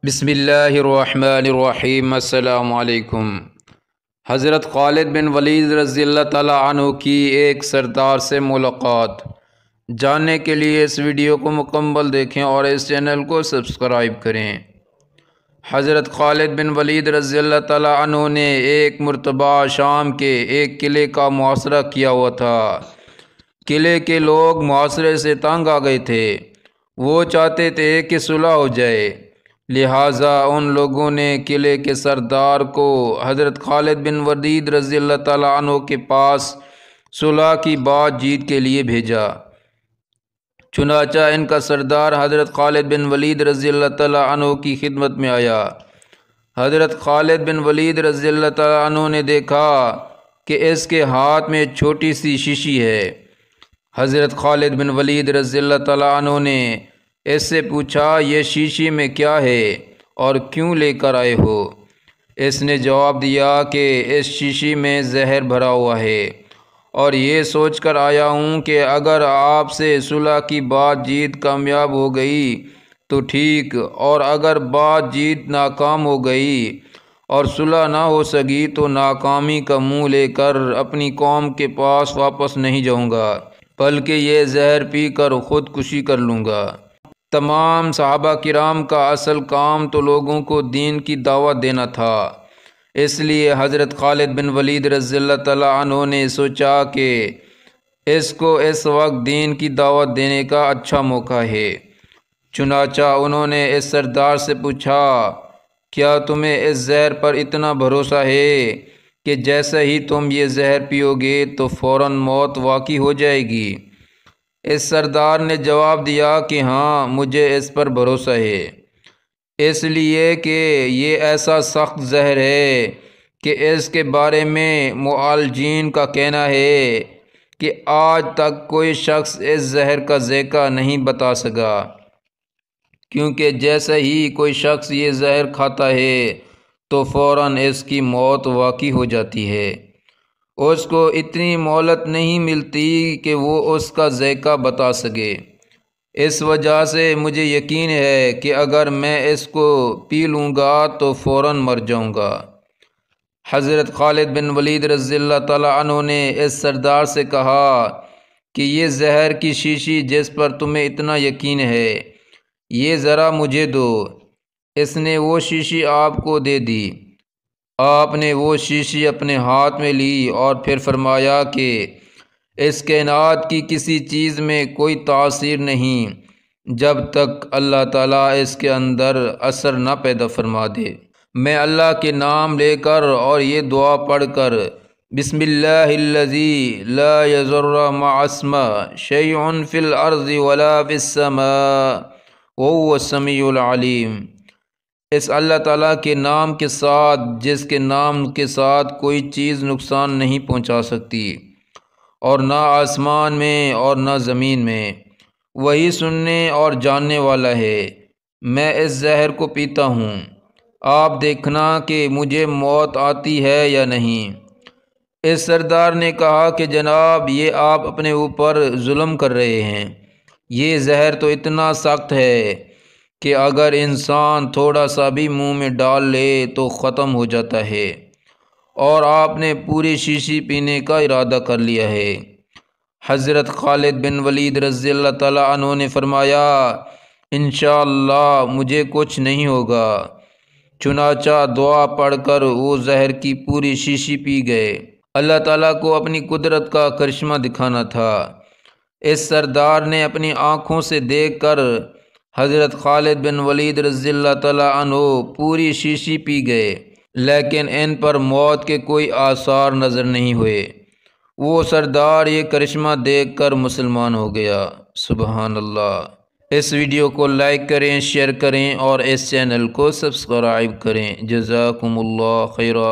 بسم اللہ الرحمن الرحیم۔ السلام علیکم۔ حضرت خالد بن ولید رضی اللہ تعالیٰ عنہ کی ایک سردار سے ملاقات جاننے کے لیے اس ویڈیو کو مکمل دیکھیں اور اس چینل کو سبسکرائب کریں۔ حضرت خالد بن ولید رضی اللہ تعالیٰ عنہ نے ایک مرتبہ شام کے ایک قلعے کا محاصرہ کیا ہوا تھا۔ قلعے کے لوگ محاصرے سے تنگ آ گئے تھے، وہ چاہتے تھے کہ صلح ہو جائے، لہٰذا ان لوگوں نے قلعے کے سردار کو حضرت خالد بن ولید رضی اللہ تعالیٰ عنہ کے پاس صلح کی بات چیت کے لیے بھیجا۔ چنانچہ ان کا سردار حضرت خالد بن ولید رضی اللہ تعالیٰ عنہ کی خدمت میں آیا۔ حضرت خالد بن ولید رضی اللہ تعالیٰ عنہ نے دیکھا کہ اس کے ہاتھ میں چھوٹی سی شیشی ہے۔ حضرت خالد بن ولید رضی اللہ تعالیٰ عنہ نے اس سے پوچھا، یہ شیشی میں کیا ہے اور کیوں لے کر آئے ہو؟ اس نے جواب دیا کہ اس شیشی میں زہر بھرا ہوا ہے اور یہ سوچ کر آیا ہوں کہ اگر آپ سے صلح کی بات چیت کامیاب ہو گئی تو ٹھیک، اور اگر بات چیت ناکام ہو گئی اور صلح نہ ہو سکی تو ناکامی کا منہ لے کر اپنی قوم کے پاس واپس نہیں جاؤں گا، بلکہ یہ زہر پی کر خودکشی کر لوں گا۔ تمام صحابہ کرام کا اصل کام تو لوگوں کو دین کی دعوت دینا تھا، اس لیے حضرت خالد بن ولید رضی اللہ تعالیٰ عنہ نے سوچا کہ اس کو اس وقت دین کی دعوت دینے کا اچھا موقع ہے۔ چنانچہ انہوں نے اس سردار سے پوچھا، کیا تمہیں اس زہر پر اتنا بھروسہ ہے کہ جیسے ہی تم یہ زہر پیو گے تو فوراً موت واقع ہو جائے گی؟ اس سردار نے جواب دیا کہ ہاں، مجھے اس پر بھروسہ ہے، اس لیے کہ یہ ایسا سخت زہر ہے کہ اس کے بارے میں معالجین کا کہنا ہے کہ آج تک کوئی شخص اس زہر کا ذائقہ نہیں بتا سکا، کیونکہ جیسے ہی کوئی شخص یہ زہر کھاتا ہے تو فوراً اس کی موت واقع ہو جاتی ہے، اس کو اتنی مہلت نہیں ملتی کہ وہ اس کا ذائقہ بتا سکے۔ اس وجہ سے مجھے یقین ہے کہ اگر میں اس کو پی لوں گا تو فوراً مر جاؤں گا۔ حضرت خالد بن ولید رضی اللہ تعالیٰ عنہ نے اس سردار سے کہا کہ یہ زہر کی شیشی جس پر تمہیں اتنا یقین ہے، یہ ذرا مجھے دو۔ اس نے وہ شیشی آپ کو دے دی۔ آپ نے وہ شیشی اپنے ہاتھ میں لی اور پھر فرمایا کہ اس کائنات کی کسی چیز میں کوئی تاثیر نہیں جب تک اللہ تعالیٰ اس کے اندر اثر نہ پیدا فرما دے۔ میں اللہ کے نام لے کر اور یہ دعا پڑھ کر، بسم اللہ الذی لا یضر مع اسمہ شیء فی الارض ولا فی السماء وهو السمیع العلیم، اس اللہ تعالیٰ کے نام کے ساتھ جس کے نام کے ساتھ کوئی چیز نقصان نہیں پہنچا سکتی، اور نہ آسمان میں اور نہ زمین میں، وہی سننے اور جاننے والا ہے۔ میں اس زہر کو پیتا ہوں، آپ دیکھنا کہ مجھے موت آتی ہے یا نہیں۔ اس سردار نے کہا کہ جناب، یہ آپ اپنے اوپر ظلم کر رہے ہیں، یہ زہر تو اتنا سخت ہے کہ اگر انسان تھوڑا سا بھی منہ میں ڈال لے تو ختم ہو جاتا ہے، اور آپ نے پوری شیشی پینے کا ارادہ کر لیا ہے۔ حضرت خالد بن ولید رضی اللہ تعالیٰ عنہ نے فرمایا، انشاءاللہ مجھے کچھ نہیں ہوگا۔ چنانچہ دعا پڑھ کر وہ زہر کی پوری شیشی پی گئے۔ اللہ تعالیٰ کو اپنی قدرت کا کرشمہ دکھانا تھا۔ اس سردار نے اپنی آنکھوں سے دیکھ کر حضرت خالد بن ولید رضی اللہ تعالیٰ عنہ پوری شیشی پی گئے، لیکن ان پر موت کے کوئی آثار نظر نہیں ہوئے۔ وہ سردار یہ کرشمہ دیکھ کر مسلمان ہو گیا۔ سبحان اللہ۔ اس ویڈیو کو لائک کریں، شیئر کریں اور اس چینل کو سبسکرائب کریں۔ جزاکم اللہ خیرا۔